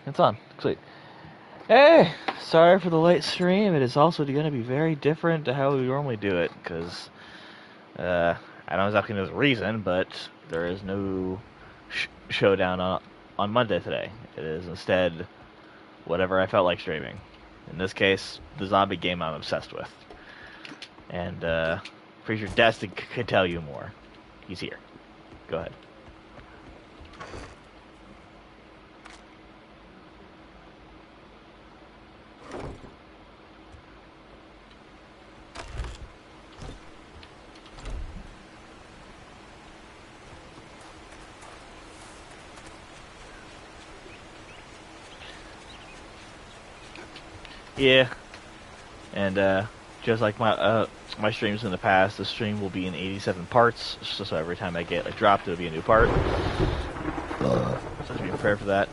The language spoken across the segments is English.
It's on. Sweet. Hey, sorry for the late stream. It is also going to be very different to how we normally do it, because I don't exactly know the reason, but there is no showdown on Monday today. It is instead whatever I felt like streaming. In this case, the zombie game I'm obsessed with. And pretty sure Destin could tell you more. He's here. Go ahead. Yeah, and just like my streams in the past, the stream will be in 87 parts. So every time I get dropped, it'll be a new part. So I have to be prepared for that.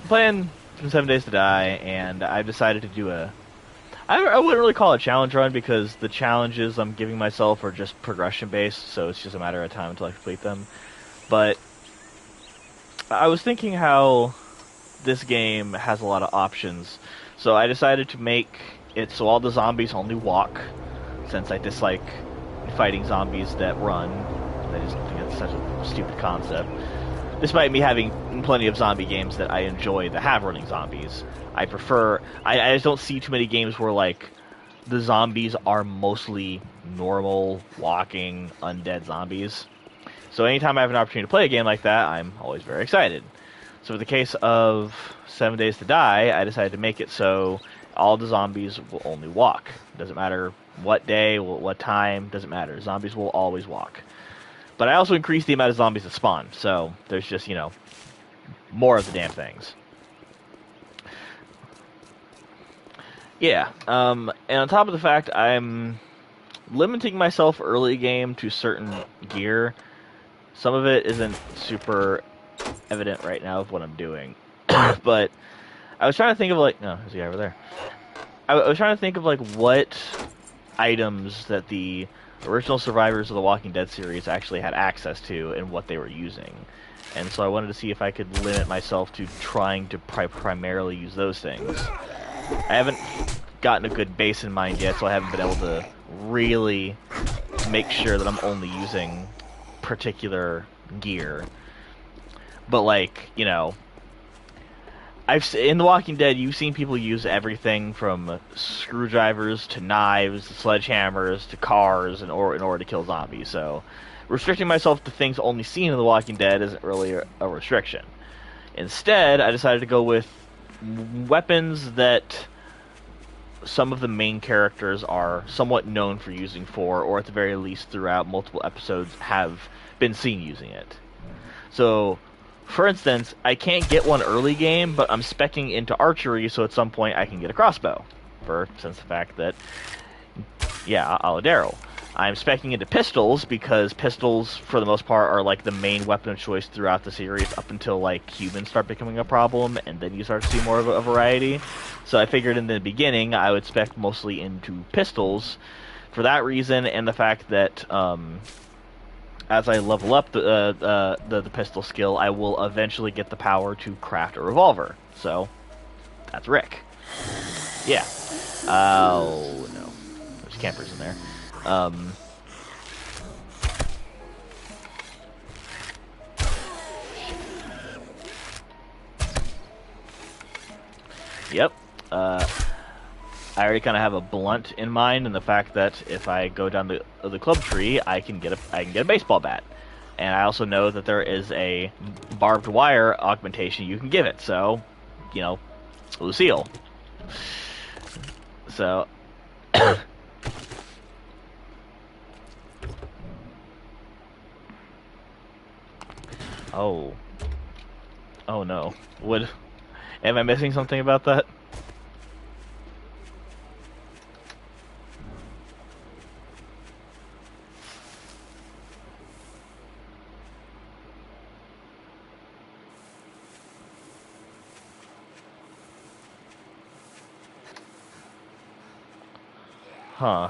Playing some 7 Days to Die, and I've decided to do I wouldn't really call it a challenge run because the challenges I'm giving myself are just progression based, so it's just a matter of time until I complete them. But I was thinking how this game has a lot of options, so I decided to make it so all the zombies only walk, since I dislike fighting zombies that run. I just think it's such a stupid concept. Despite me having plenty of zombie games that I enjoy that have running zombies, I prefer... I just don't see too many games where, like, the zombies are mostly normal, walking, undead zombies. So anytime I have an opportunity to play a game like that, I'm always very excited. So in the case of 7 Days to Die, I decided to make it so all the zombies will only walk. Doesn't matter what day, what time, doesn't matter. Zombies will always walk. But I also increased the amount of zombies that spawn, so there's just, more of the damn things. Yeah, and on top of the fact, I'm limiting myself early game to certain gear. Some of it isn't super evident right now of what I'm doing. But I was trying to think of, like... No, there's a guy over there. I was trying to think of, like, what items that the original survivors of the Walking Dead series actually had access to and what they were using. And so I wanted to see if I could limit myself to trying to primarily use those things. I haven't gotten a good base in mind yet, so I haven't been able to really make sure that I'm only using particular gear. But, like, in The Walking Dead, you've seen people use everything from screwdrivers to knives, to sledgehammers, to cars in order to kill zombies. So, restricting myself to things only seen in The Walking Dead isn't really a restriction. Instead, I decided to go with weapons that some of the main characters are somewhat known for using or at the very least throughout multiple episodes have been seen using it. So, for instance, I can't get one early game, but I'm speccing into archery, so at some point I can get a crossbow. Since the fact that, yeah, a la Daryl. I'm speccing into pistols, because pistols, for the most part, are like the main weapon of choice throughout the series, up until like humans start becoming a problem, and then you start to see more of a variety. So I figured in the beginning I would spec mostly into pistols, for that reason, and the fact that, as I level up the pistol skill, I will eventually get the power to craft a revolver. So, that's Rick. Yeah. Oh, no. There's campers in there. Yep. I already kind of have a blunt in mind, and the fact that if I go down the club tree, I can get a baseball bat, and I also know that there is a barbed wire augmentation you can give it. So, Lucille. So, oh no, am I missing something about that? Huh.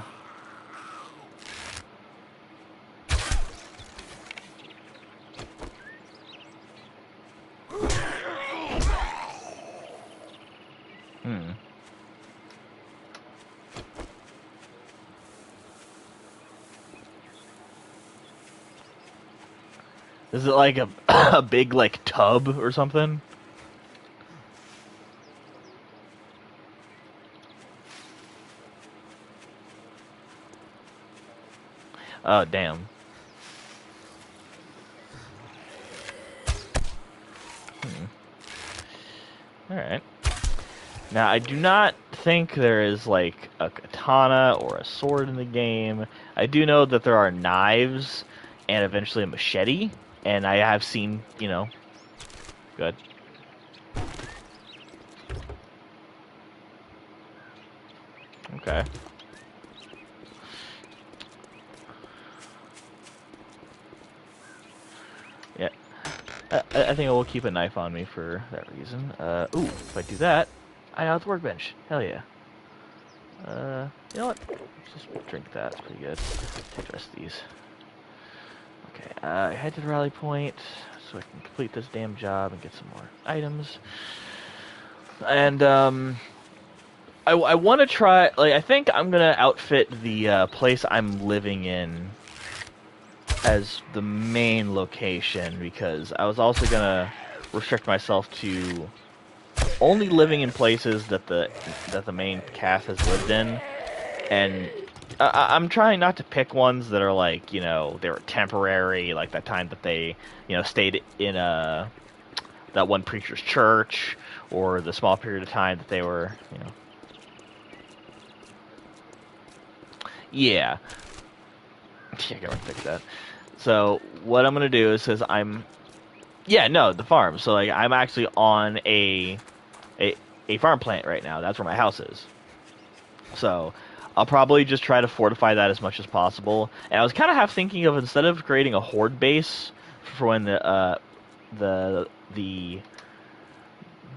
Hmm. Is it like a a big like tub or something? Oh damn. Hmm. All right. Now I do not think there is like a katana or a sword in the game. I do know that there are knives and eventually a machete, and I have seen, good. Okay. Yeah. I think I will keep a knife on me for that reason. Ooh, if I do that, I know it's workbench. Hell yeah. You know what? Let's just drink that. It's pretty good. Take the rest of these. Okay, head to the rally point so I can complete this damn job and get some more items. And, I want to try, like, I think I'm gonna outfit the, place I'm living in as the main location, because I was also gonna restrict myself to only living in places that the main cast has lived in, and I'm trying not to pick ones that are like, they were temporary, like that time that they, stayed in that one preacher's church, or the small period of time that they were, yeah. Yeah, I gotta fix that. So what I'm gonna do is, says yeah, no, the farm. So like I'm actually on a a farm plant right now. That's where my house is. So I'll probably just try to fortify that as much as possible. And I was kind of half thinking of, instead of creating a horde base for when the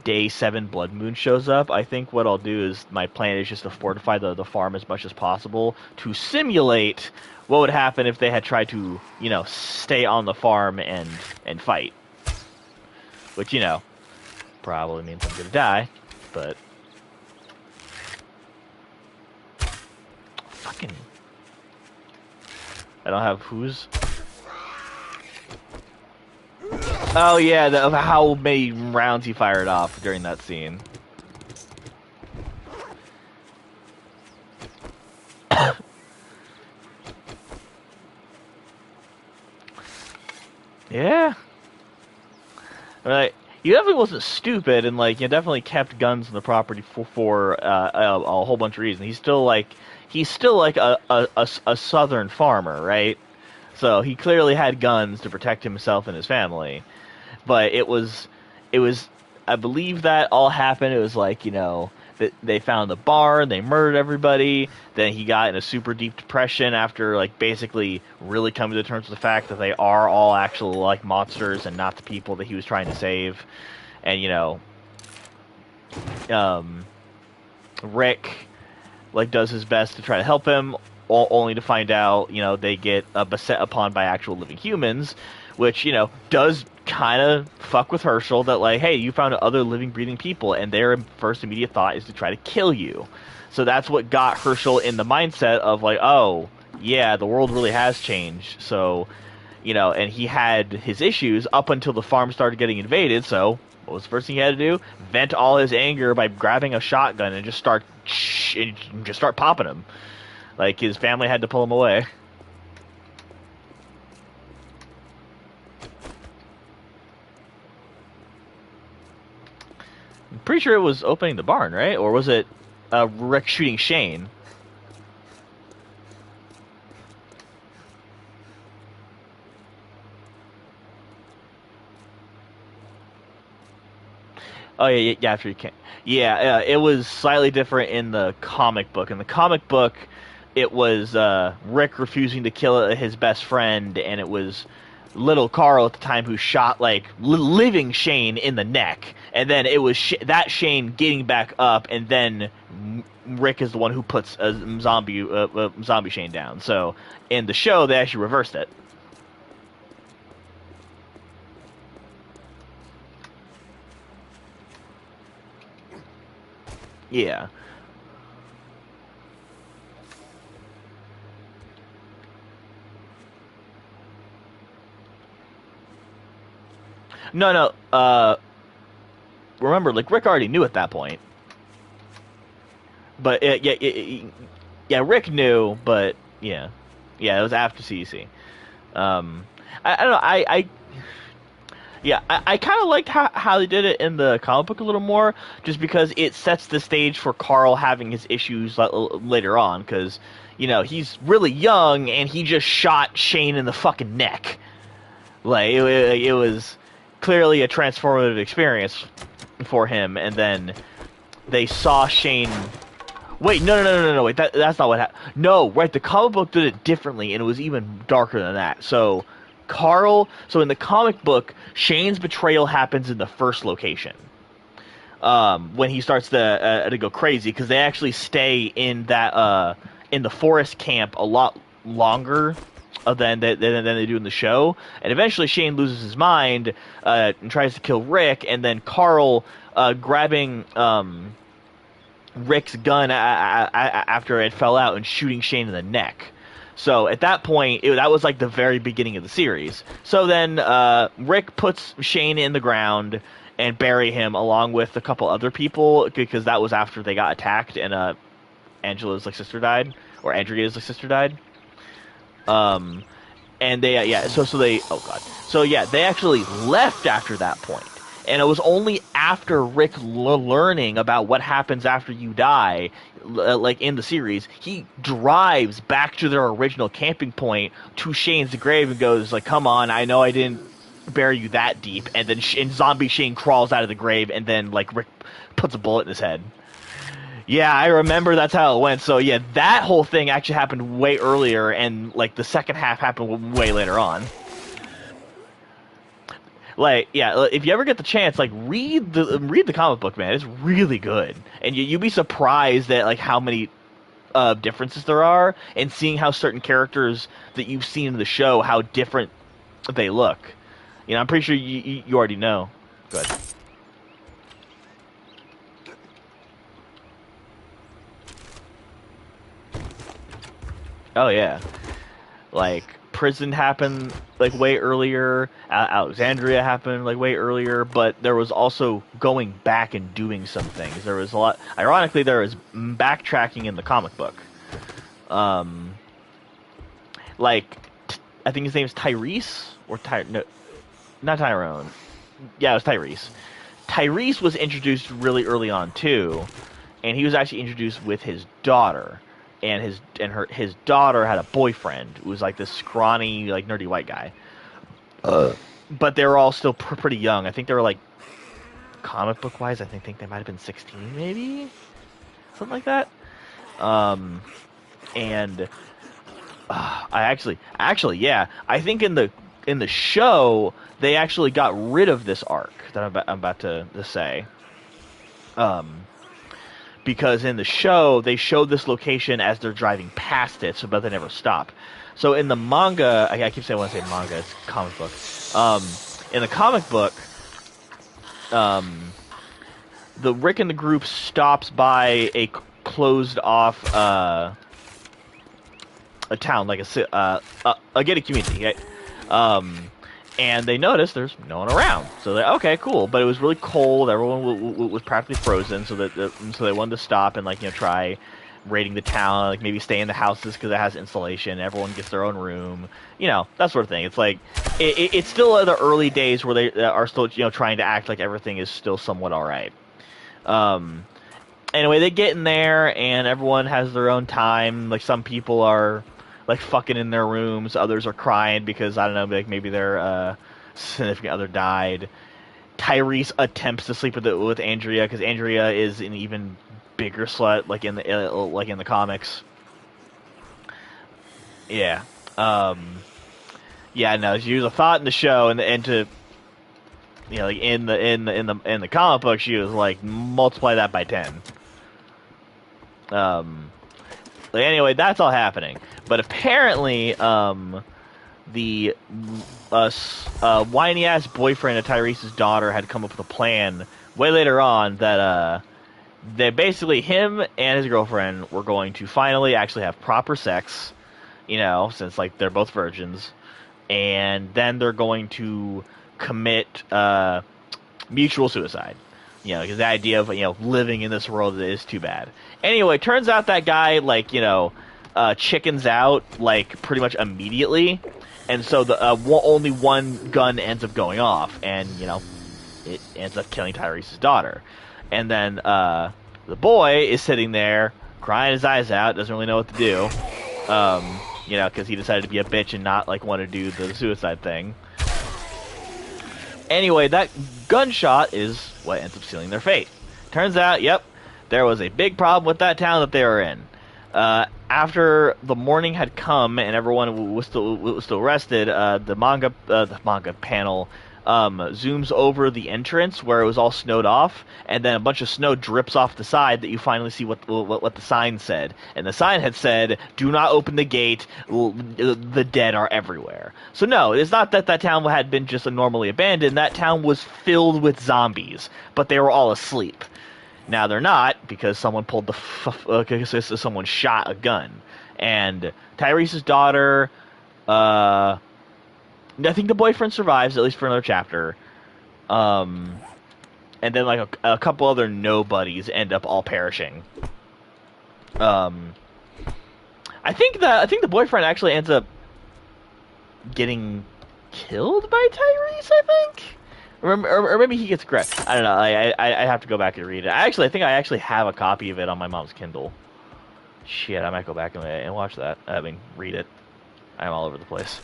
day 7 blood moon shows up, I think what I'll do is, my plan is just to fortify the farm as much as possible to simulate what would happen if they had tried to, stay on the farm and fight. Which, probably means I'm gonna die, but fucking, I don't have who's. Oh yeah, of how many rounds he fired off during that scene. Yeah. Right. He definitely wasn't stupid, and like, definitely kept guns in the property for a whole bunch of reasons. He's still like a southern farmer, right? So he clearly had guns to protect himself and his family. But it was, I believe that all happened. It was like, that they found the barn, they murdered everybody. Then he got in a super deep depression after, like, basically really coming to terms with the fact that they are all actual, like, monsters and not the people that he was trying to save. And, um, Rick, like, does his best to try to help him, only to find out, they get beset upon by actual living humans, which, does kind of fuck with Herschel, that, like, hey, you found other living, breathing people, and their first immediate thought is to try to kill you. So that's what got Herschel in the mindset of, like, oh, yeah, the world really has changed. So, and he had his issues up until the farm started getting invaded, so what was the first thing he had to do? Vent all his anger by grabbing a shotgun and just start popping him. Like, his family had to pull him away. I'm pretty sure it was opening the barn, right? Or was it Rick shooting Shane? Oh yeah, yeah. After you can, yeah. It was slightly different in the comic book. In the comic book, it was Rick refusing to kill his best friend, and it was little Carl at the time who shot, like, living Shane in the neck, and then it was that Shane getting back up, and then Rick is the one who puts zombie Shane down. So in the show, they actually reversed it. Yeah. No, no. Remember, like Rick already knew at that point, but yeah, Rick knew, but yeah, it was after CEC. Um, I don't know. I kind of liked how they did it in the comic book a little more, just because it sets the stage for Carl having his issues later on, because he's really young and he just shot Shane in the fucking neck. Like it was clearly a transformative experience for him, and then they saw Shane. Wait, no. Wait, that's not what happened. No, right. The comic book did it differently, and it was even darker than that. So, So in the comic book, Shane's betrayal happens in the first location. When he starts to go crazy, because they actually stay in the forest camp a lot longer than they do in the show, and eventually Shane loses his mind and tries to kill Rick, and then Carl grabbing Rick's gun after it fell out and shooting Shane in the neck. So at that point, that was like the very beginning of the series. So then Rick puts Shane in the ground and bury him along with a couple other people, because that was after they got attacked and Angela's sister died, or Andrea's sister died. And they so they they actually left after that point. And it was only after Rick learning about what happens after you die, like in the series, he drives back to their original camping point to Shane's grave and goes like, "Come on, I know I didn't bury you that deep." And then zombie Shane crawls out of the grave, and then like Rick puts a bullet in his head. Yeah, I remember that's how it went. So yeah, that whole thing actually happened way earlier, and like the second half happened way later on. Like, yeah, if you ever get the chance, like read the comic book, man. It's really good, and you'd be surprised at like how many differences there are, and seeing how certain characters that you've seen in the show, how different they look. I'm pretty sure you already know. Go ahead. Oh yeah, like prison happened like way earlier. Alexandria happened like way earlier, but there was also going back and doing some things. There was a lot. Ironically, there was backtracking in the comic book. Like I think his name's Tyrese or no, not Tyrone. Yeah, it was Tyrese. Tyrese was introduced really early on too, and he was actually introduced with his daughter. And his daughter had a boyfriend who was like this scrawny, like nerdy white guy. But they were all still pretty young. I think they were like, comic book wise, I think they might have been 16, maybe something like that. And I actually, yeah, I think in the show they actually got rid of this arc that I'm about to say. Because in the show, they showed this location as they're driving past it, but they never stop. So in the manga, I keep saying when I say manga, it's comic book. In the comic book, the Rick and the group stops by a closed off a town, like a gated community, right? And they notice there's no one around. So they're okay, cool. But it was really cold. Everyone was practically frozen. So so they wanted to stop and try raiding the town. Like maybe stay in the houses because it has insulation. Everyone gets their own room. That sort of thing. It's like it's still the early days where they are still trying to act like everything is still somewhat all right. Anyway, they get in there and everyone has their own time. Like some people are like fucking in their rooms, others are crying because I don't know, like maybe their significant other died. Tyrese attempts to sleep with Andrea because Andrea is an even bigger slut, like in the comics. Yeah, yeah, no, she was a thought in the show, and to like in the comic book, she was like multiply that by 10. Like, anyway, that's all happening. But apparently, the whiny ass boyfriend of Tyrese's daughter had come up with a plan way later on that they basically, him and his girlfriend were going to finally actually have proper sex, since like they're both virgins, and then they're going to commit mutual suicide. Because the idea of living in this world is too bad. Anyway, turns out that guy chickens out like pretty much immediately, and so the only one gun ends up going off, and it ends up killing Tyrese's daughter. And then the boy is sitting there crying his eyes out, doesn't really know what to do, because he decided to be a bitch and not like want to do the suicide thing. Anyway, that gunshot is what ends up sealing their fate. Turns out, yep, there was a big problem with that town that they were in. After the morning had come and everyone was still rested, the manga panel zooms over the entrance where it was all snowed off, and then a bunch of snow drips off the side that you finally see what the sign said. And the sign had said, "Do not open the gate. The dead are everywhere." So no, it's not that that town had been just normally abandoned. That town was filled with zombies, but they were all asleep. Now they're not, because someone pulled someone shot a gun, and Tyrese's daughter. I think the boyfriend survives at least for another chapter, and then like a couple other nobodies end up all perishing. I think the boyfriend actually ends up getting killed by Tyrese. I think. Or maybe he gets grabbed. I don't know. I have to go back and read it. I think I actually have a copy of it on my mom's Kindle. Shit, I might go back and watch that. I mean, read it. I'm all over the place.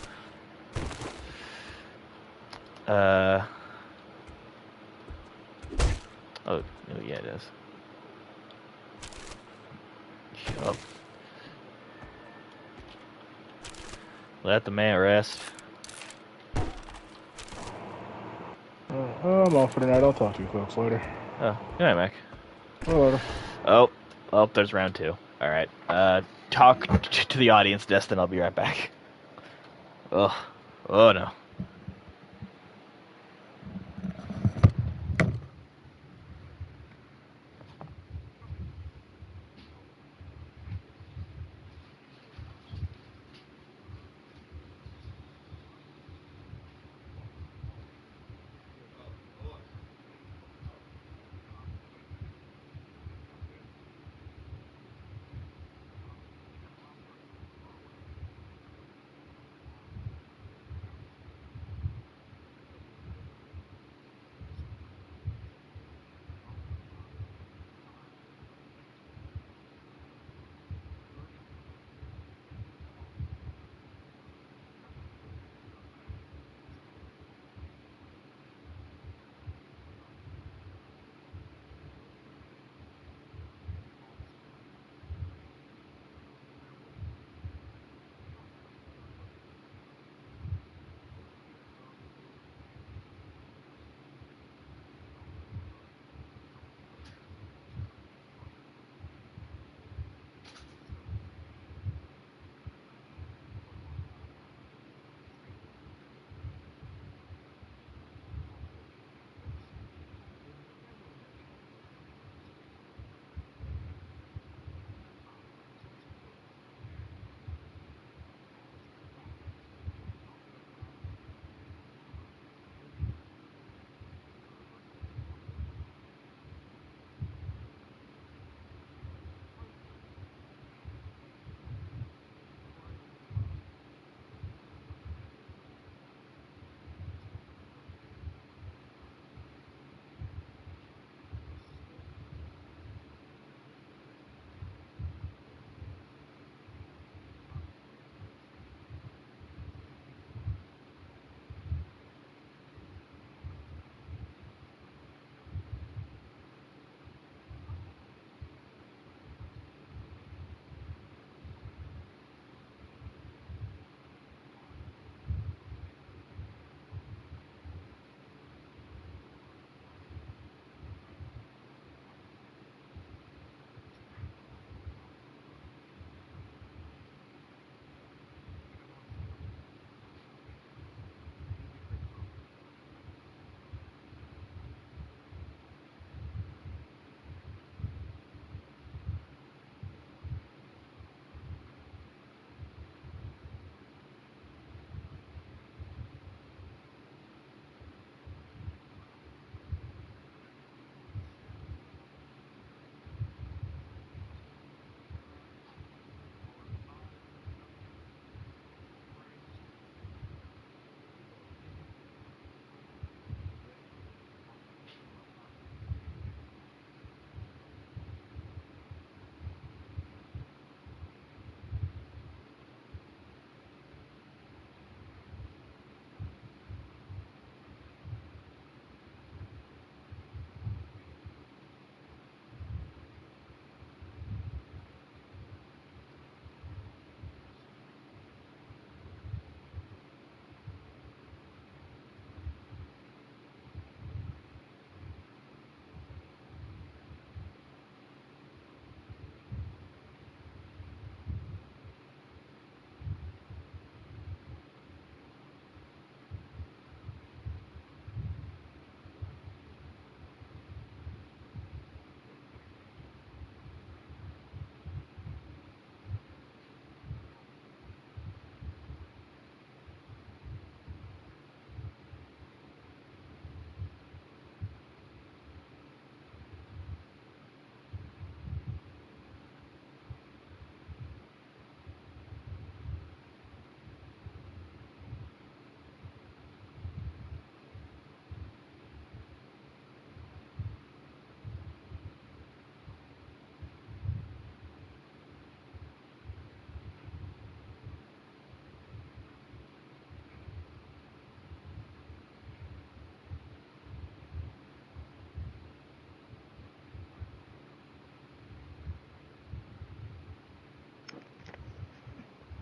Oh, yeah, it is. Shut up. Let the man rest. I'm off for the night. I'll talk to you folks later. Oh, good night, Mac. Later. Oh, there's round 2. All right. Talk to the audience, Destin. I'll be right back. Oh no.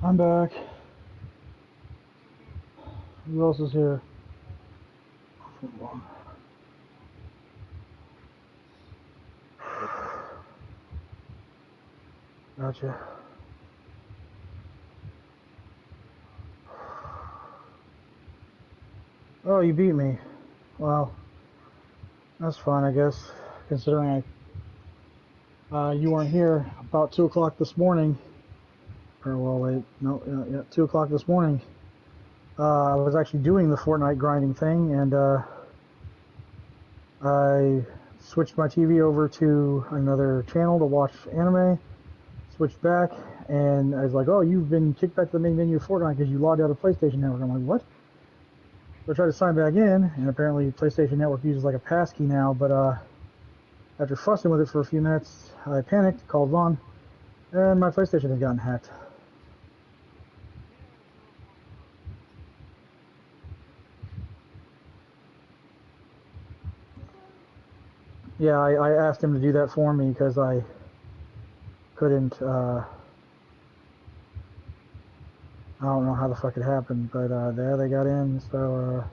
I'm back. Who else is here? Gotcha. Oh, you beat me. Well, that's fine, I guess. Considering you weren't here about 2 o'clock this morning. Or, well, wait, no, yeah, 2 o'clock this morning. I was actually doing the Fortnite grinding thing, and I switched my TV over to another channel to watch anime. Switched back, and I was like, oh, you've been kicked back to the main menu of Fortnite because you logged out of PlayStation Network. I'm like, what? So I tried to sign back in, and apparently PlayStation Network uses like a passkey now, but after fussing with it for a few minutes, I panicked, called Vaughn, and my PlayStation had gotten hacked. Yeah, I asked him to do that for me because I couldn't, I don't know how the fuck it happened, but there they got in, so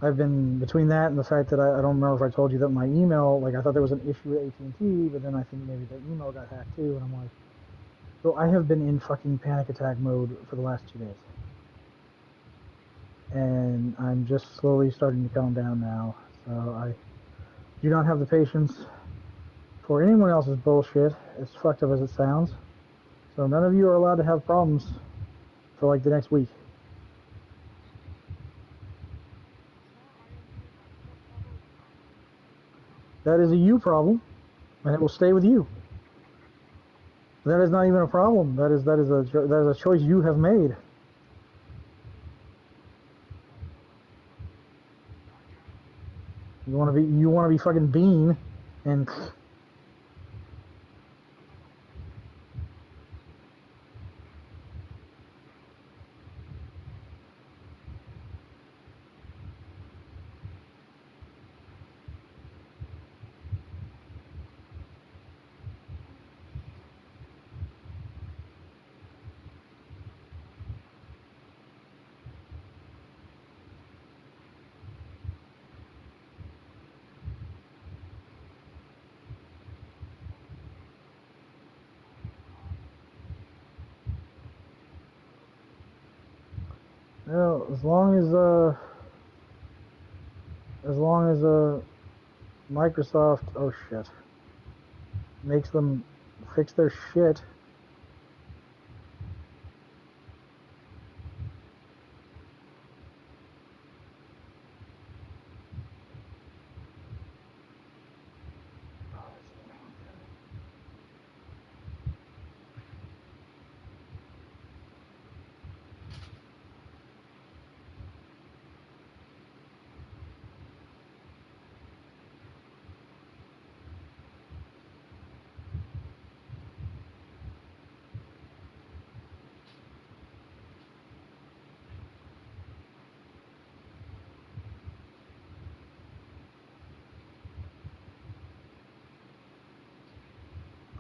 I've been, between that and the fact that I don't remember if I told you that my email, like I thought there was an issue with AT&T, but then I think maybe the email got hacked too, and I'm like, so I have been in fucking panic attack mode for the last 2 days. And I'm just slowly starting to calm down now, so I do not have the patience for anyone else's bullshit, as fucked up as it sounds. So none of you are allowed to have problems for like the next week. That is a you problem, and it will stay with you. That is not even a problem. That is a choice you have made. You want to be fucking Bean, and well, as long as Microsoft, oh shit, makes them fix their shit.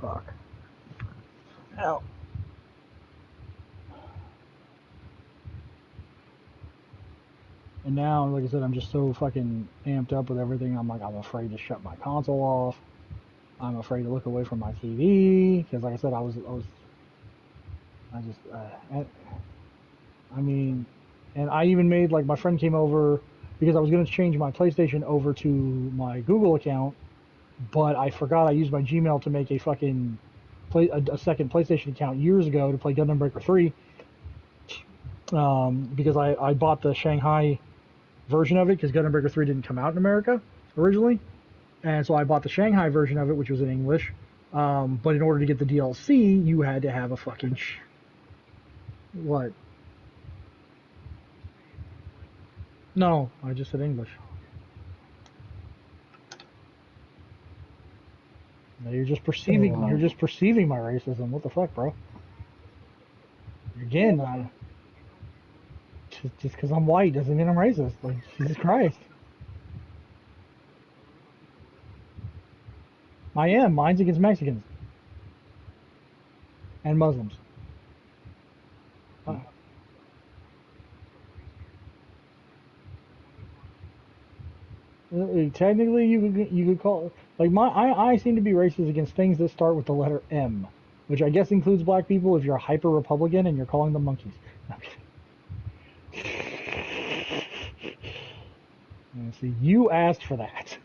Fuck. Ow. And now, like I said, I'm just so fucking amped up with everything. I'm like, I'm afraid to shut my console off. I'm afraid to look away from my TV because, like I said, I mean, and I even made like my friend came over because I was going to change my PlayStation over to my Google account, but I forgot I used my Gmail to make a fucking a second PlayStation account years ago to play Gundam Breaker 3. Because I bought the Shanghai version of it because Gundam Breaker 3 didn't come out in America originally. And so I bought the Shanghai version of it, which was in English. But in order to get the DLC, you had to have a fucking what? No, I just said English. No, you're just perceiving. You're just perceiving my racism. What the fuck, bro? Again, just because I'm white doesn't mean I'm racist. Like Jesus Christ. I am. Mine's against Mexicans and Muslims. technically, you could call like I seem to be racist against things that start with the letter M, which I guess includes black people if you're a hyper Republican and you're calling them monkeys. See, you asked for that.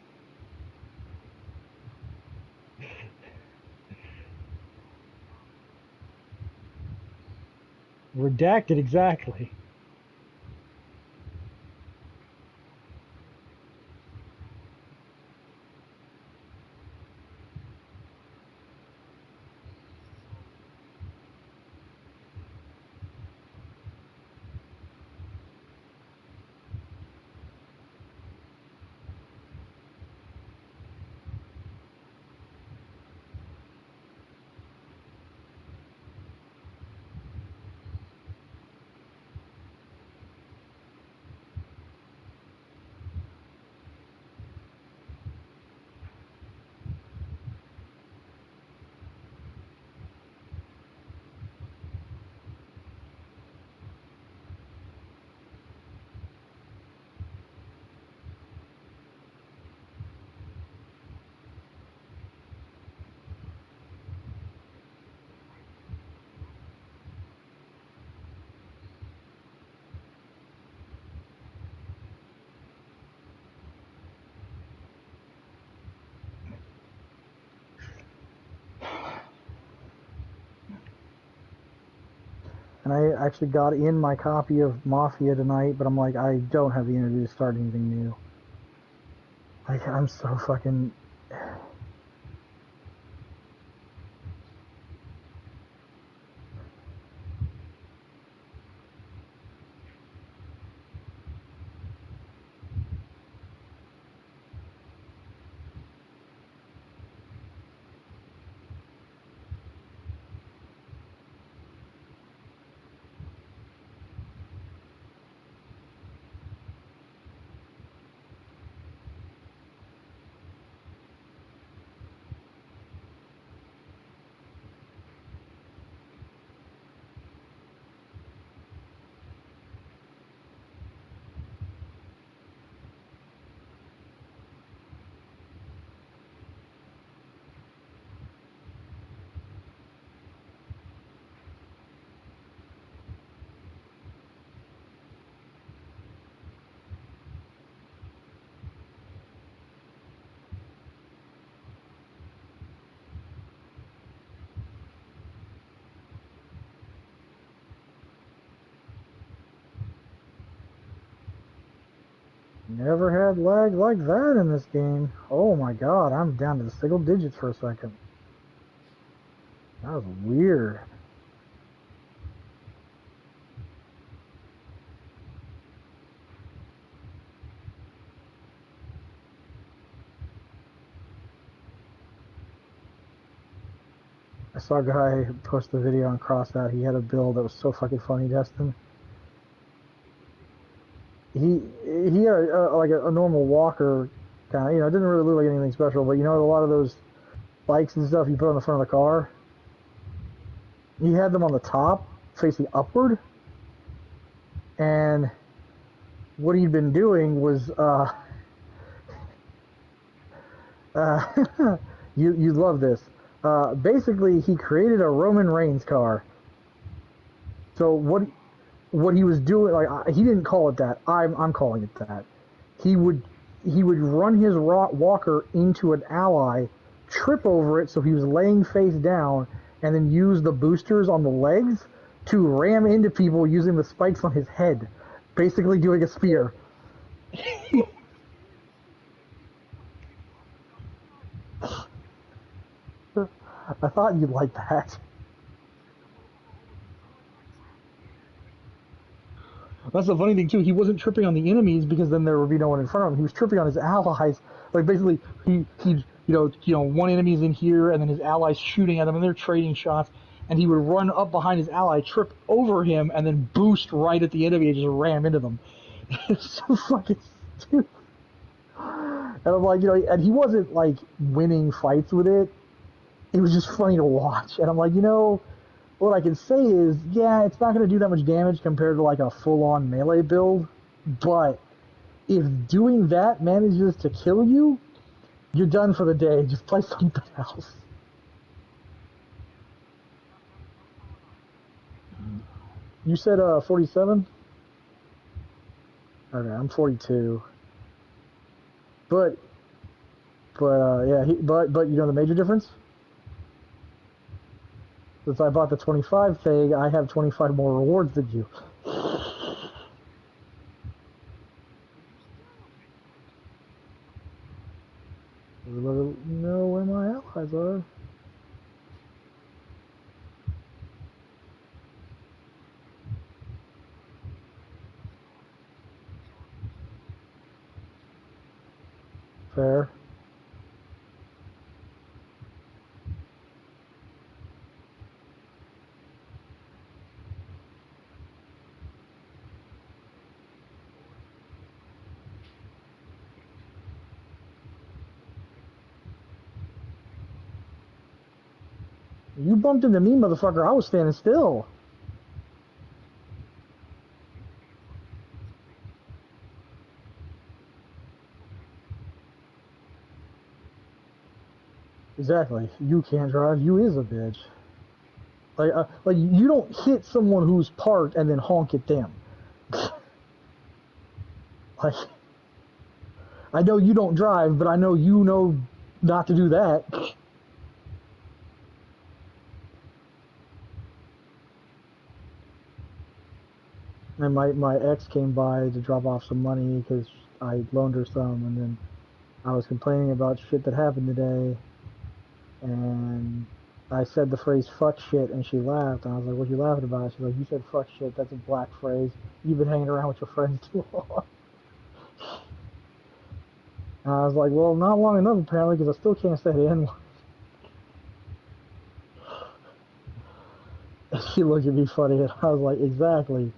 Redacted, exactly. And I actually got in my copy of Mafia tonight, but I'm like, I don't have the energy to start anything new. Like, I'm so fucking... Never had lag like that in this game. Oh my god, I'm down to the single digits for a second. That was weird. I saw a guy post a video on Crossout. He had a build that was so fucking funny, Destin. He had like a normal walker kind of, it didn't really look like anything special, but a lot of those bikes and stuff you put on the front of the car, he had them on the top facing upward, and what he'd been doing was you'd love this. Basically, he created a Roman Reigns car. So what he was doing, like, he didn't call it that. I'm calling it that. He would run his walker into an ally, trip over it so he was laying face down, and then use the boosters on the legs to ram into people using the spikes on his head, basically doing a spear. I thought you'd like that. That's the funny thing too. He wasn't tripping on the enemies because then there would be no one in front of him. He was tripping on his allies. Like, basically, he one enemy's in here, and then his allies shooting at him, and they're trading shots. And he would run up behind his ally, trip over him, and then boost right at the enemy and just ram into them. It's so fucking stupid. And I'm like, and he wasn't like winning fights with it. It was just funny to watch. And I'm like, what I can say is, yeah, it's not going to do that much damage compared to like a full-on melee build, but if doing that manages to kill you, you're done for the day. Just play something else. You said 47? Okay, I'm 42. But yeah, but you know the major difference? Since I bought the 25 thing, I have 25 more rewards than you. Let me know where my allies are. Fair. You bumped into me, motherfucker. I was standing still. Exactly. You can't drive. You is a bitch. Like you don't hit someone who's parked and then honk at them. Like, I know you don't drive, but I know you know not to do that. And my ex came by to drop off some money because I loaned her some, and then I was complaining about shit that happened today, and I said the phrase "fuck shit," and she laughed, and I was like, "What you laughing about?" She's like, "You said fuck shit. That's a black phrase. You've been hanging around with your friends too long." And I was like, "Well, not long enough apparently, because I still can't say the N word." And she looked at me funny, and I was like, "Exactly."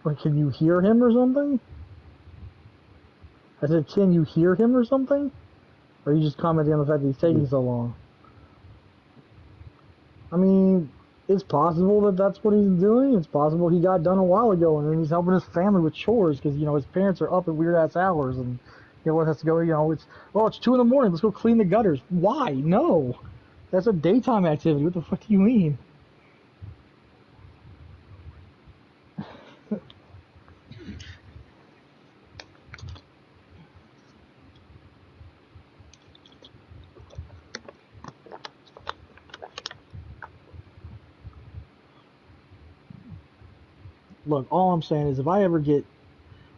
Like, can you hear him or something? I said, can you hear him or something? Or are you just commenting on the fact that he's taking so long? I mean, it's possible that that's what he's doing. It's possible he got done a while ago and then he's helping his family with chores because, you know, his parents are up at weird ass hours and, you know, has to go, you know, it's 2 in the morning. Let's go clean the gutters. Why? No. That's a daytime activity. What the fuck do you mean? Look, all I'm saying is if I ever get,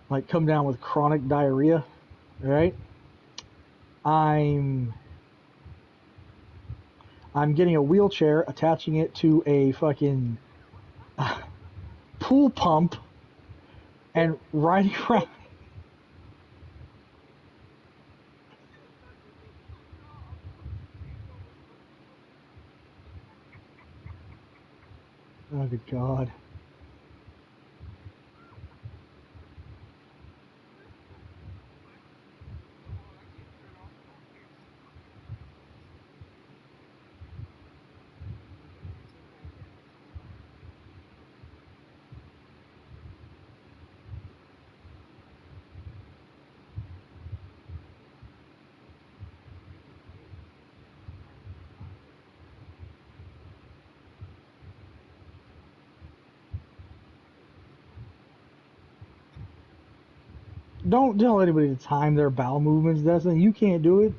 like, come down with chronic diarrhea, right? I'm getting a wheelchair, attaching it to a fucking pool pump, and riding around. Oh, good God. Don't tell anybody to time their bowel movements, Destin. You can't do it.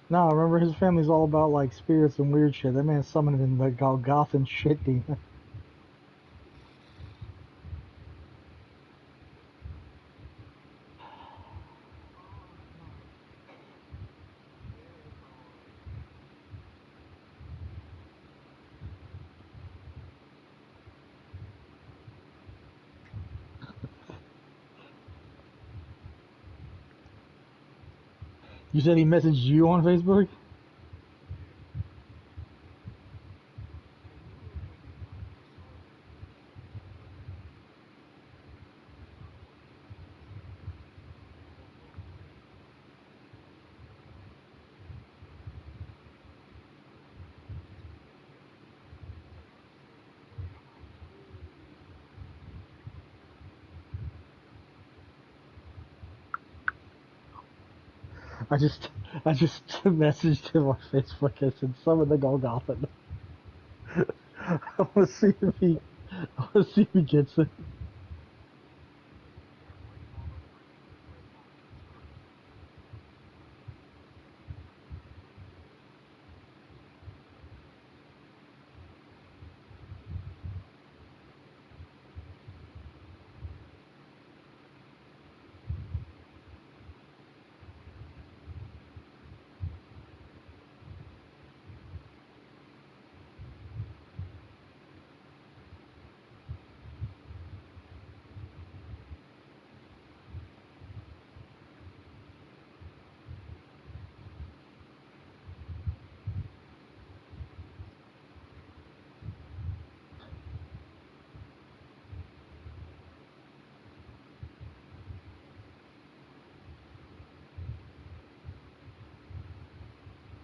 No, remember his family's all about like spirits and weird shit. That man summoned in the Golgothan shit demon. You said he messaged you on Facebook? I just I just messaged him on Facebook and said summon the Golgothan. I wanna see if he gets it.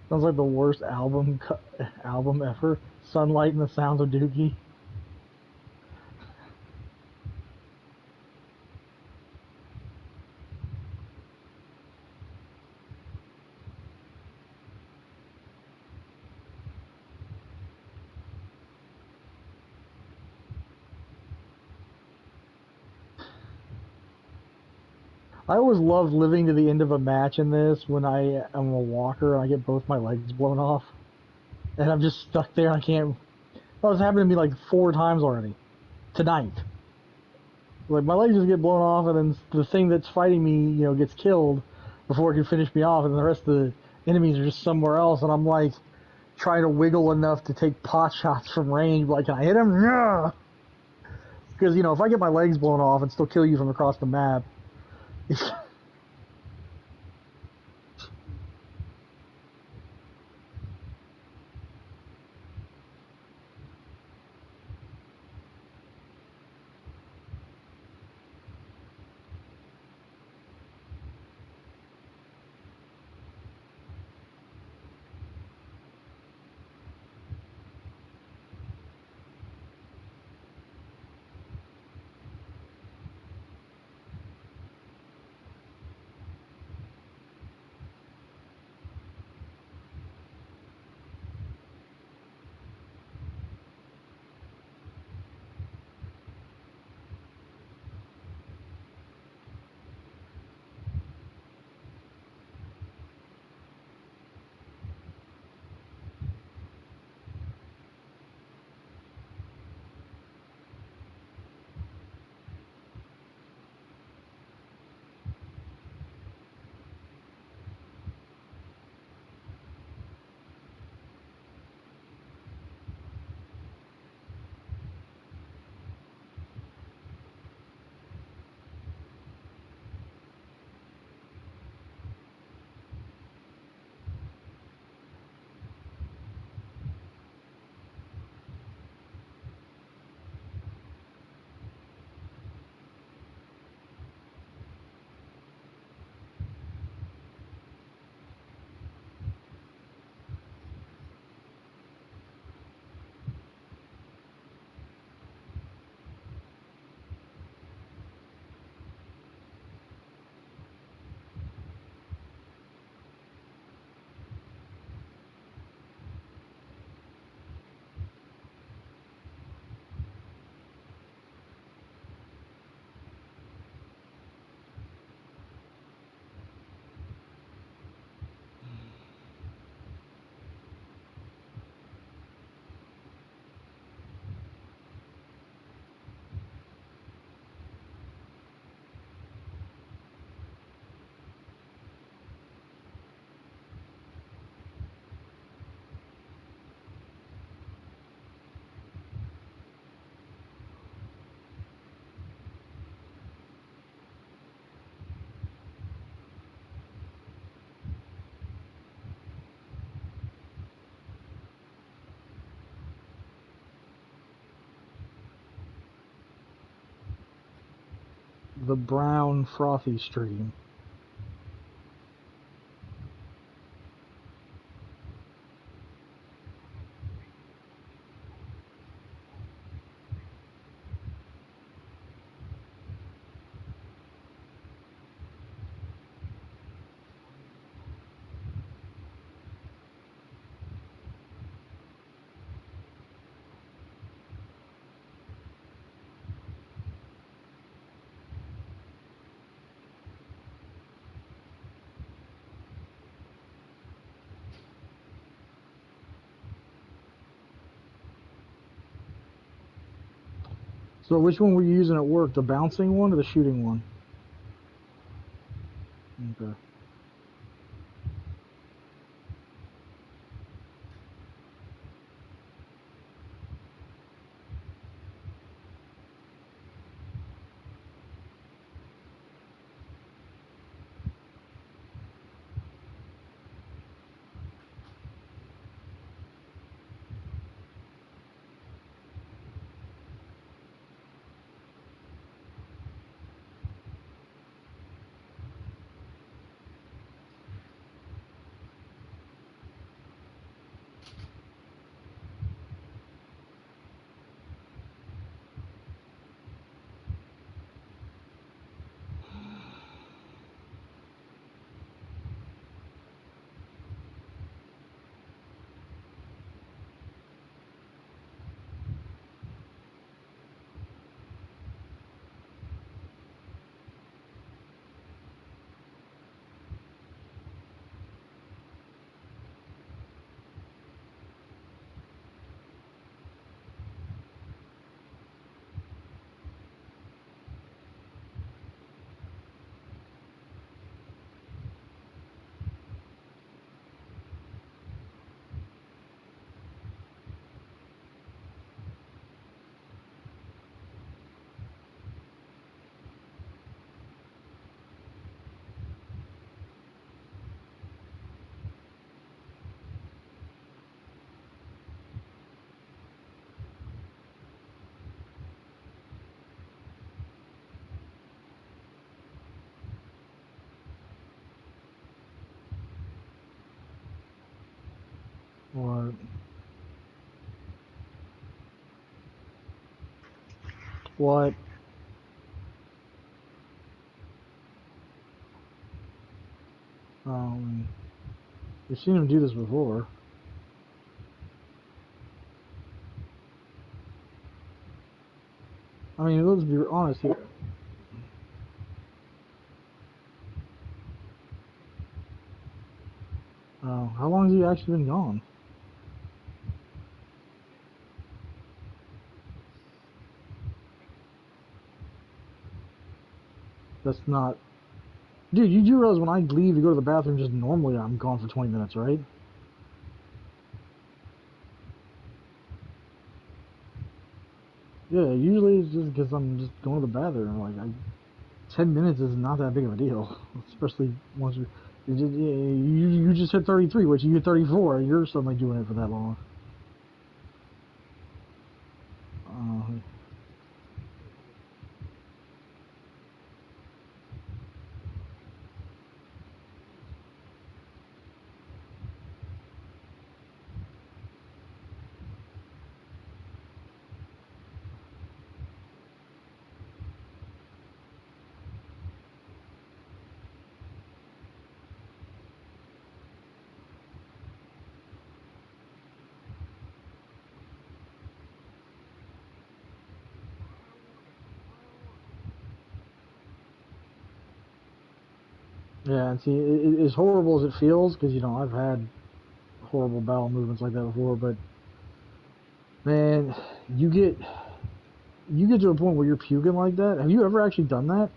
Sounds like the worst album ever. Sunlight and the Sounds of Dookie. I always loved living to the end of a match in this when I am a walker and I get both my legs blown off. And I'm just stuck there and I can't. Well, it's happened to me like 4 times already. Tonight. Like, my legs just get blown off and then the thing that's fighting me, gets killed before it can finish me off and the rest of the enemies are just somewhere else and I'm like trying to wiggle enough to take pot shots from range. Like, can I hit him? Yeah! Because, if I get my legs blown off and still kill you from across the map, the brown frothy stream. So which one were you using at work? The bouncing one or the shooting one? Okay. What? What? We've seen him do this before. I mean, let's be honest here. How long has he actually been gone? That's not... Dude, you do realize when I leave to go to the bathroom, just normally I'm gone for 20 minutes, right? Yeah, usually it's just because I'm just going to the bathroom. 10 minutes is not that big of a deal, especially once you just hit 33, which you hit 34, and you're suddenly doing it for that long. Uh, yeah, and see, as horrible as it feels, because I've had horrible bowel movements like that before, but man, you get to a point where you're puking like that. Have you ever actually done that?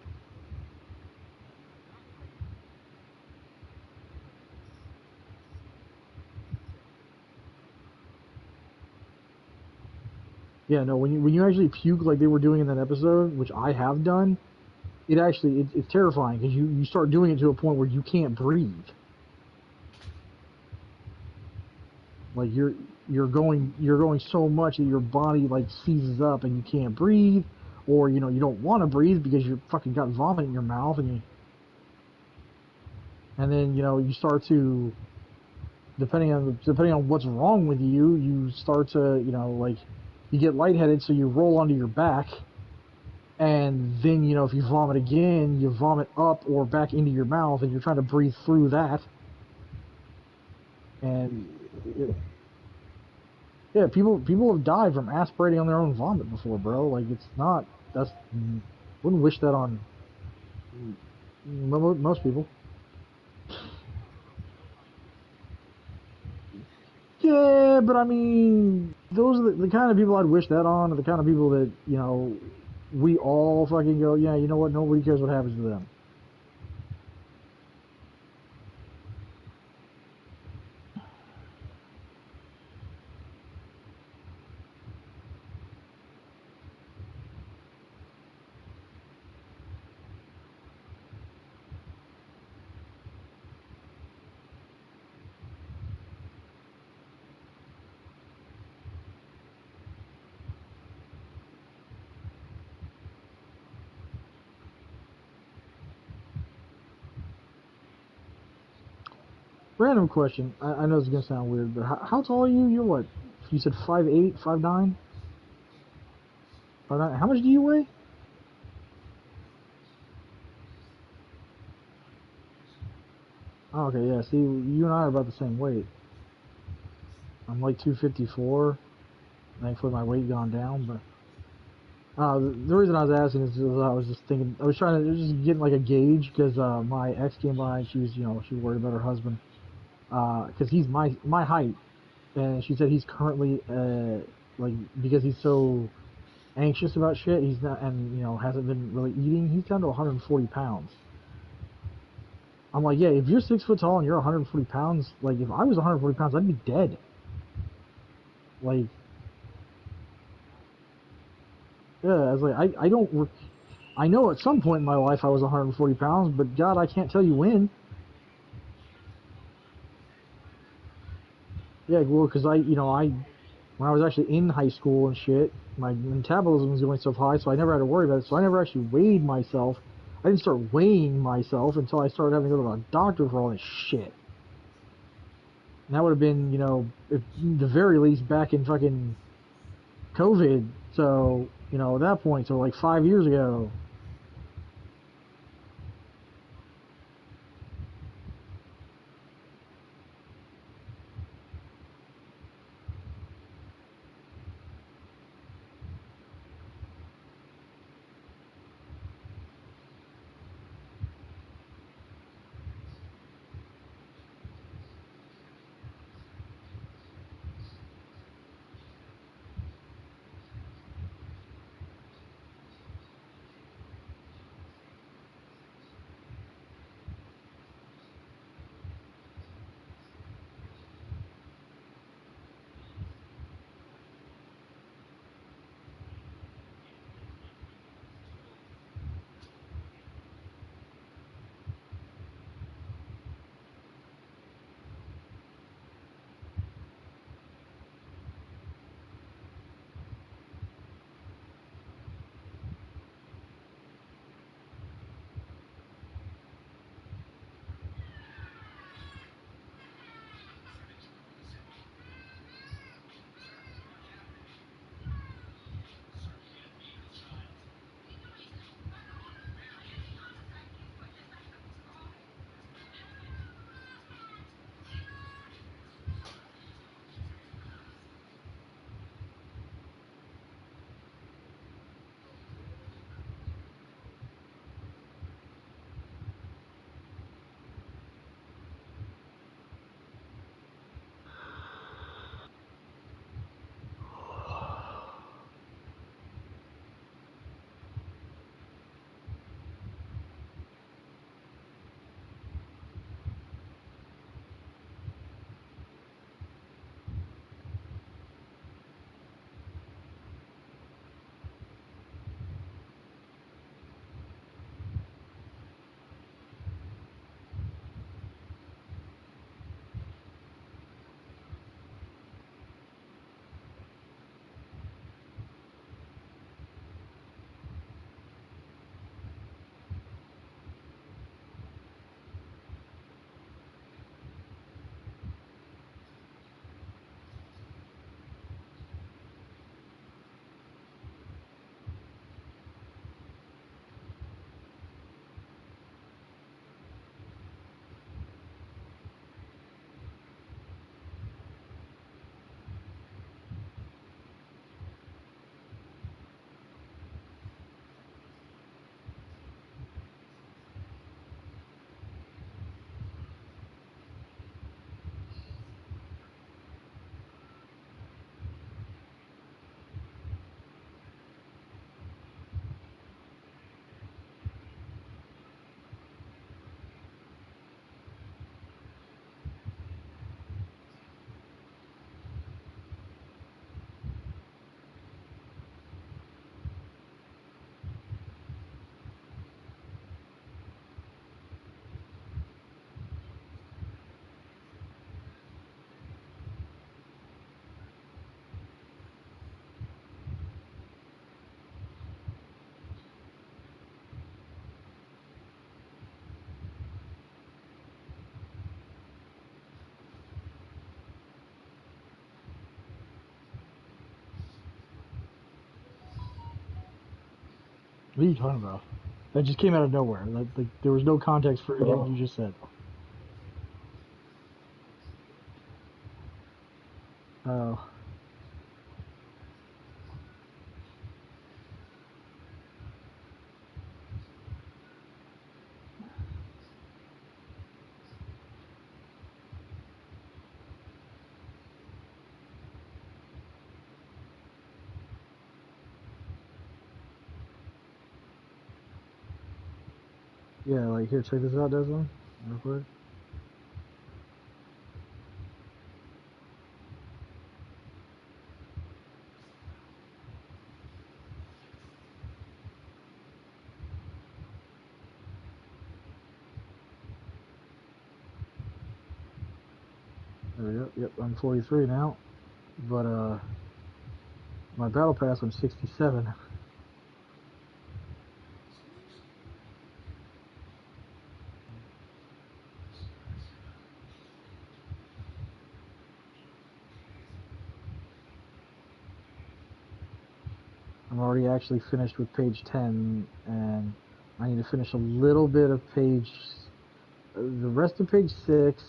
Yeah, no. When you actually puke like they were doing in that episode, which I have done, it's terrifying because you start doing it to a point where you can't breathe. Like you're going so much that your body like seizes up and you can't breathe, or you know you don't want to breathe because you fucking got vomit in your mouth, and then you know you start to, depending on what's wrong with you, you start to, you know, like you get lightheaded, so you roll onto your back, and then you know if you vomit again, you vomit up or back into your mouth, and you're trying to breathe through that, and yeah, people have died from aspirating on their own vomit before, bro. Like it's not, that's, wouldn't wish that on most people. Yeah, but I mean, those are the kind of people I'd wish that on, are the kind of people that, you know, we all fucking go, yeah, you know what, nobody cares what happens to them. Random question. I know it's gonna sound weird, but how tall are you? You're what? You said 5'8", 5'9"? 5'9". How much do you weigh? Oh, okay, yeah. See, you and I are about the same weight. I'm like 254. Thankfully, my weight gone down, but the reason I was asking is I was just thinking, I was trying to just get like a gauge because my ex came by and she was, you know, she was worried about her husband because he's my height, and she said he's currently like, because he's so anxious about shit, he's not, and you know hasn't been really eating, he's down to 140 pounds. I'm like, yeah, if you're 6 foot tall and you're 140 pounds, like if I was 140 pounds, I'd be dead. Like, yeah, I was like, I don't, I know at some point in my life I was 140 pounds, but God, I can't tell you when. Yeah, well, because you know, when I was actually in high school and shit, my metabolism was going so high, so I never had to worry about it. So I never actually weighed myself. I didn't start weighing myself until I started having to go to the doctor for all this shit. And that would have been, you know, at the very least back in fucking COVID. So, you know, at that point, so like 5 years ago. What are you talking about? That just came out of nowhere. Like there was no context for anything you just said. Oh. Yeah, like here, check this out, Desmond, real quick. There we go. Yep, I'm 43 now, but my battle pass was 67. I'm already actually finished with page 10, and I need to finish a little bit of the rest of page 6,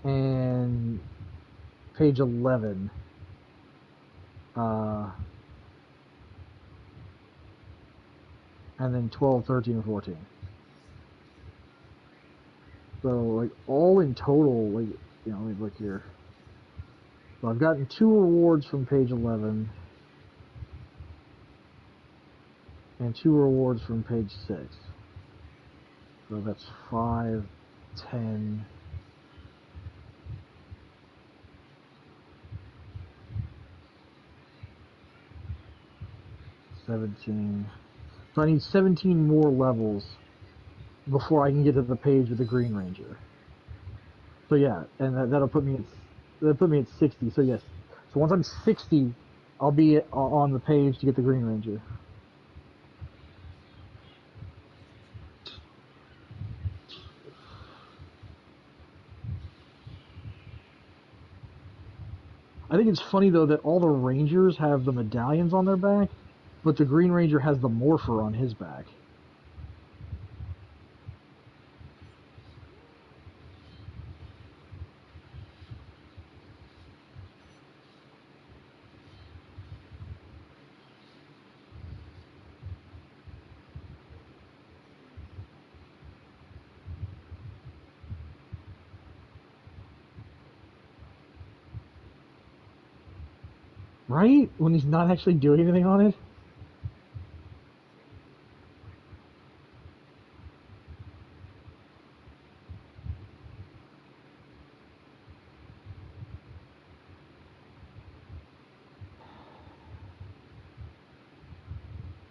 and page 11. And then 12, 13, and 14. So, like, all in total, like, let me look here. So I've gotten 2 rewards from page 11, and 2 rewards from page 6. So that's 5, 10, 17. So I need 17 more levels before I can get to the page with the Green Ranger. So yeah, and that'll put me at 60. So yes, so once I'm 60, I'll be on the page to get the Green Ranger. I think it's funny though that all the Rangers have the medallions on their back, but the Green Ranger has the morpher on his back. Right? When he's not actually doing anything on it?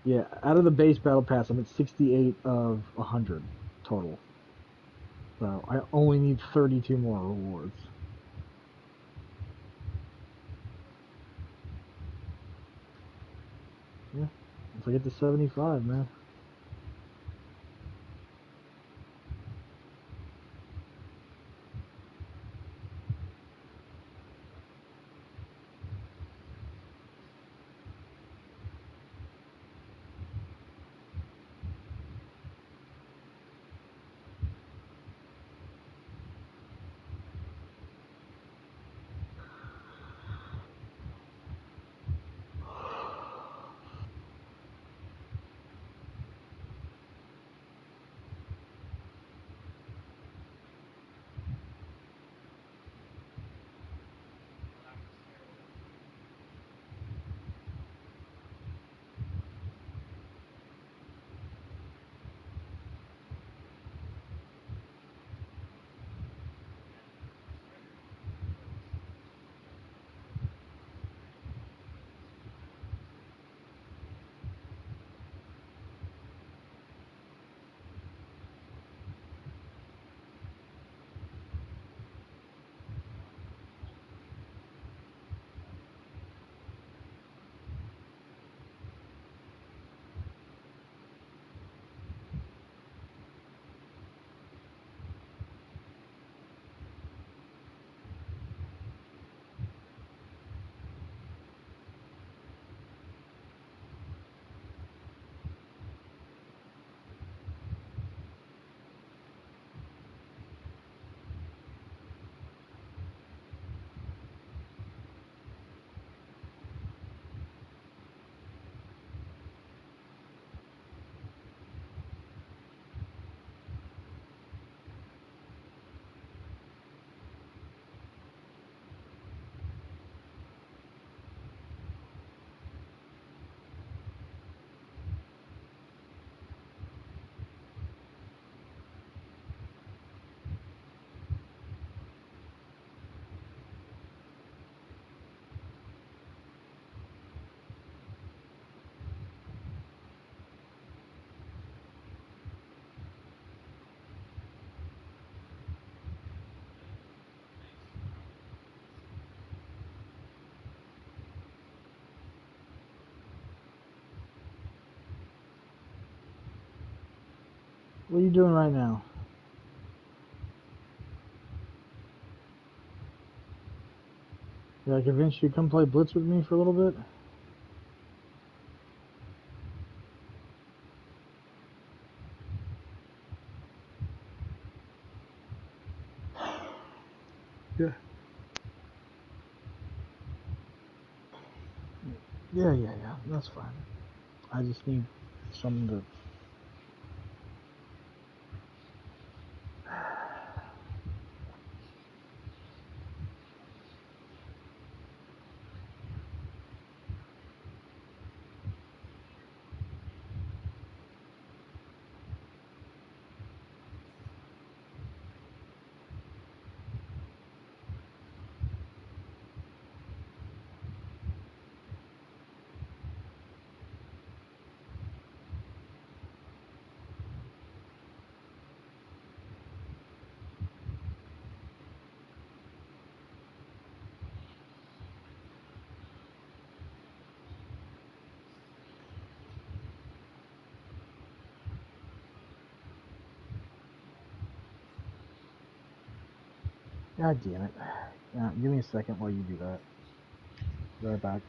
Yeah, out of the base battle pass, I'm at 68 of 100 total. So I only need 32 more rewards. Yeah, once I get to 75, man. What are you doing right now? Did I convince you to come play Blitz with me for a little bit? Yeah. Yeah. That's fine. I just need something to. God damn it. Yeah, give me a second while you do that. Be right back.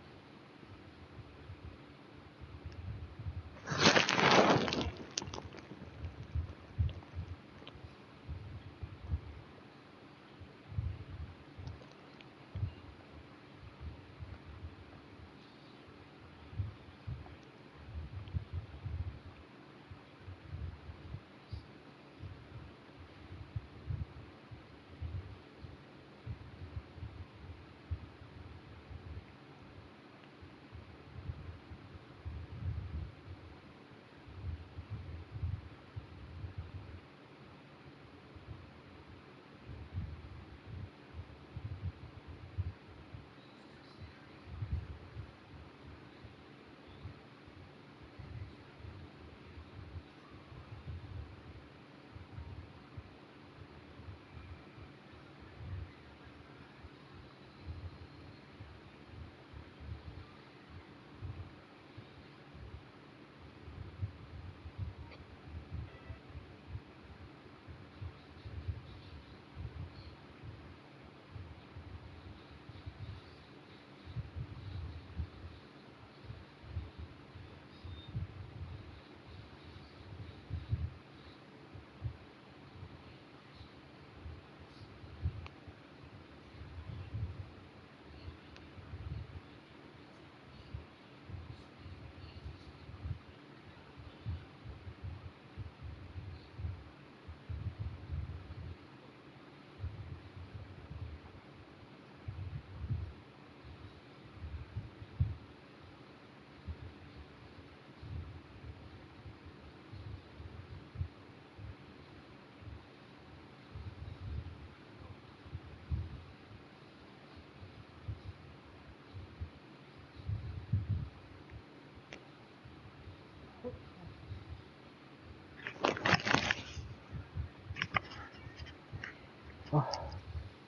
Oh,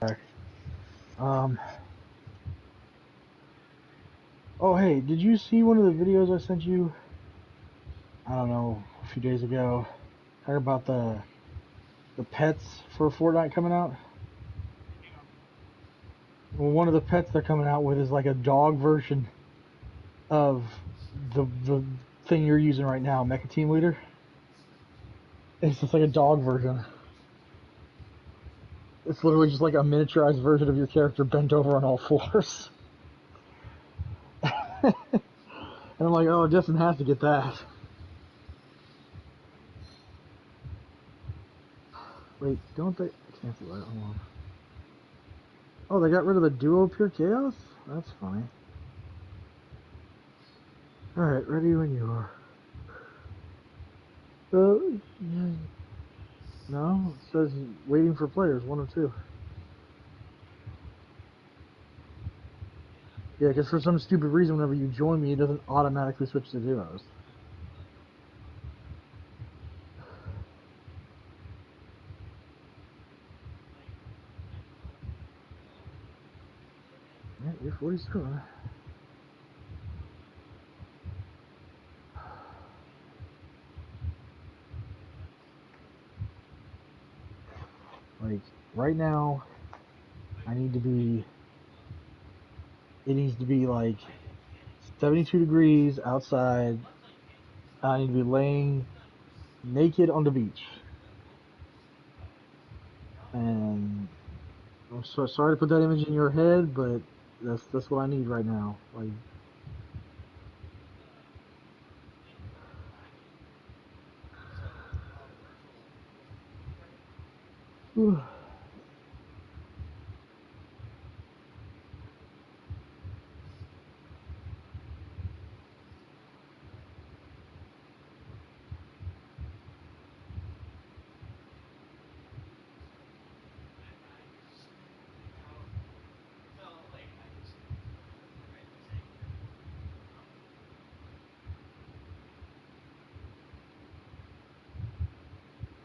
back. Oh, hey, did you see one of the videos I sent you? I don't know, a few days ago. Talk about the pets for Fortnite coming out. Well, one of the pets they're coming out with is like a dog version of the thing you're using right now, Mecha Team Leader. It's just like a dog version. It's literally just like a miniaturized version of your character bent over on all fours. And I'm like, oh, Justin has to get that. Wait, don't they cancel that? Hold on. Oh, they got rid of the duo pure chaos? That's funny. Alright, ready when you are. Yeah. No, it says waiting for players, 1 of 2. Yeah, because for some stupid reason, whenever you join me, it doesn't automatically switch to duos. Yeah, you're 47. Like, right now, I need to be, it needs to be like 72 degrees outside. I need to be laying naked on the beach. And I'm so sorry to put that image in your head, but that's what I need right now. Like, whew.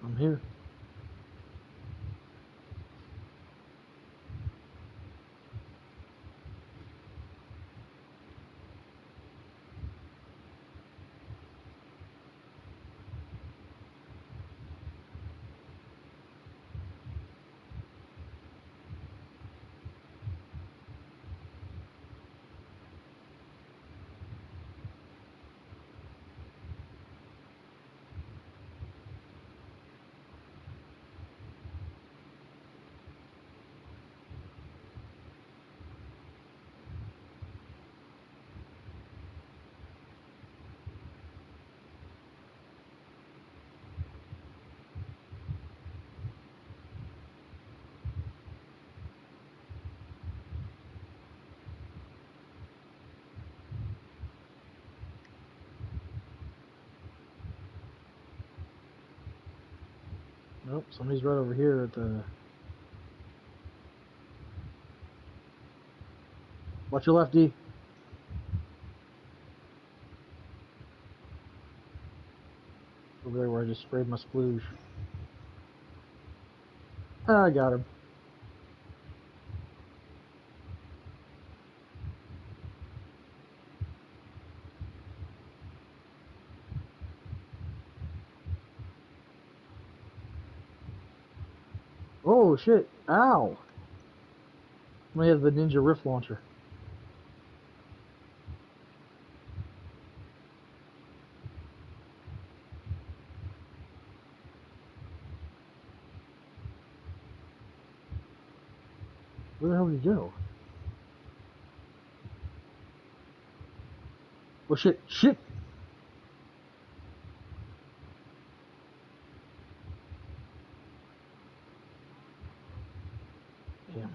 I'm here. Nope, somebody's right over here at the. Watch your left, D. Over there where I just sprayed my splooge. I got him. Oh shit! Ow! Somebody has the Ninja Rift launcher. Where the hell did he go? Oh shit! Shit! Damn.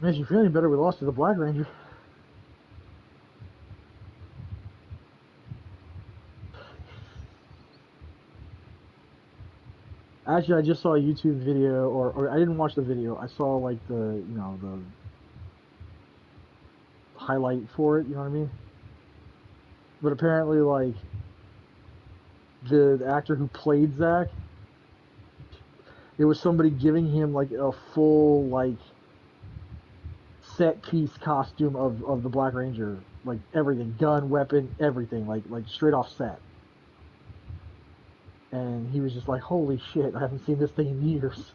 Man, if you feel any better, we lost to the Black Ranger. Actually, I just saw a YouTube video, or I didn't watch the video. I saw like the highlight for it. You know what I mean? But apparently, like the actor who played Zack, it was somebody giving him like a full like set piece costume of the Black Ranger, like everything, gun, weapon, everything, like straight off set. And he was just like, "Holy shit! I haven't seen this thing in years."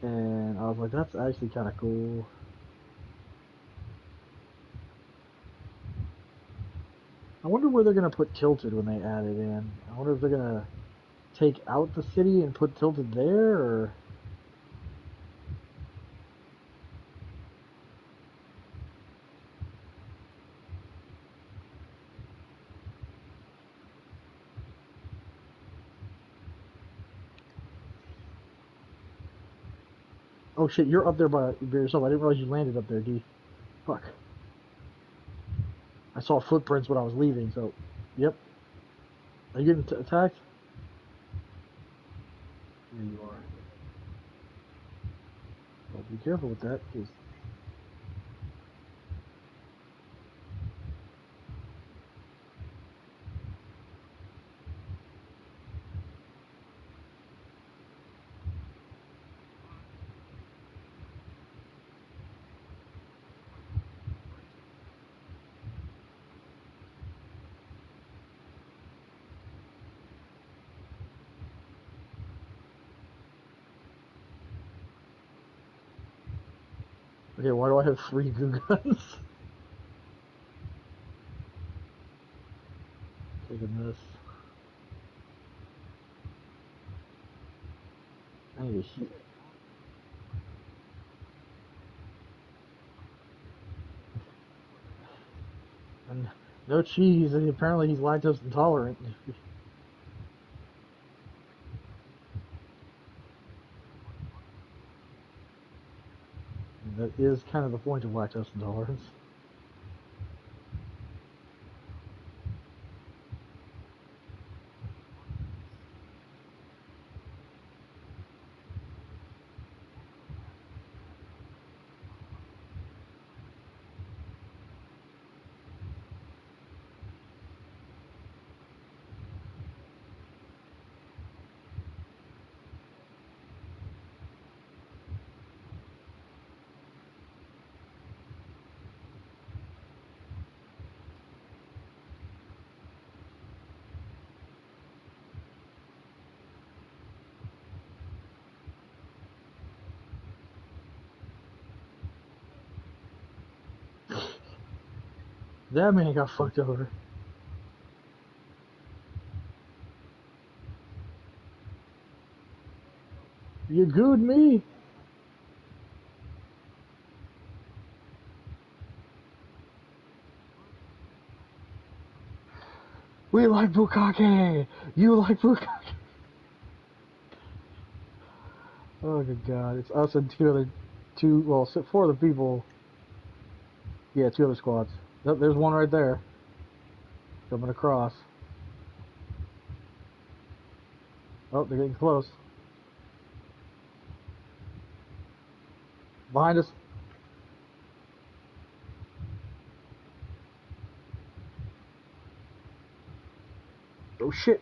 And I was like, "That's actually kind of cool." I wonder where they're gonna put Tilted when they add it in. I wonder if they're gonna take out the city and put Tilted there, or oh shit, you're up there by yourself. I didn't realize you landed up there, D. Fuck. I saw footprints when I was leaving, so yep. Are you getting attacked? There you are. Well, be careful with that, because Okay, why do I have 3 goo guns? Taking this. I need to heat. And no cheese, and apparently he's lactose intolerant. That is kind of the point of lactose intolerance. That man got fucked over. You gooed me. We like bukkake. You like bukkake. Oh good god, it's us and well, 4 other people. Yeah, 2 other squads. Nope, there's one right there. Coming across. Oh, they're getting close. Behind us. Oh shit.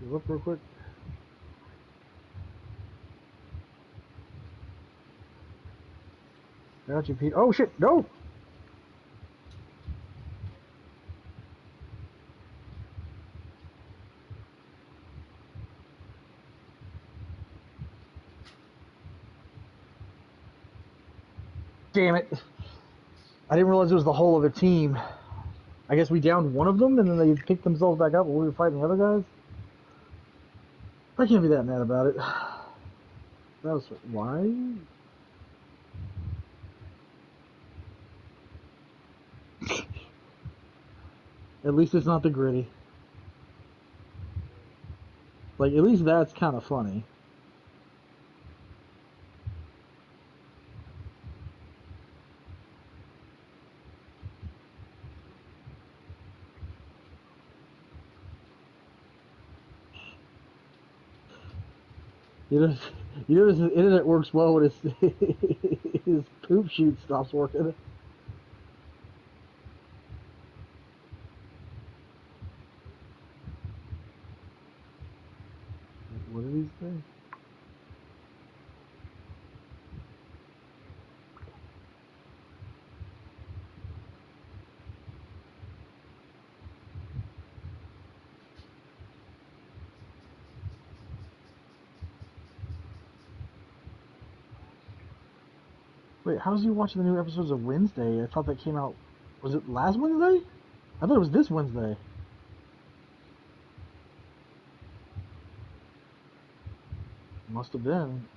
Give up real quick. Got you, Pete. Oh shit, no! Damn it. I didn't realize it was the whole of a team. I guess we downed one of them and then they picked themselves back up while we were fighting the other guys. I can't be that mad about it. That was why? At least it's not the gritty. Like, at least that's kind of funny. You know, his internet works well when his poop chute stops working. What did he say? Wait, how's he watching the new episodes of Wednesday? I thought that came out. Was it last Wednesday? I thought it was this Wednesday. Must have been.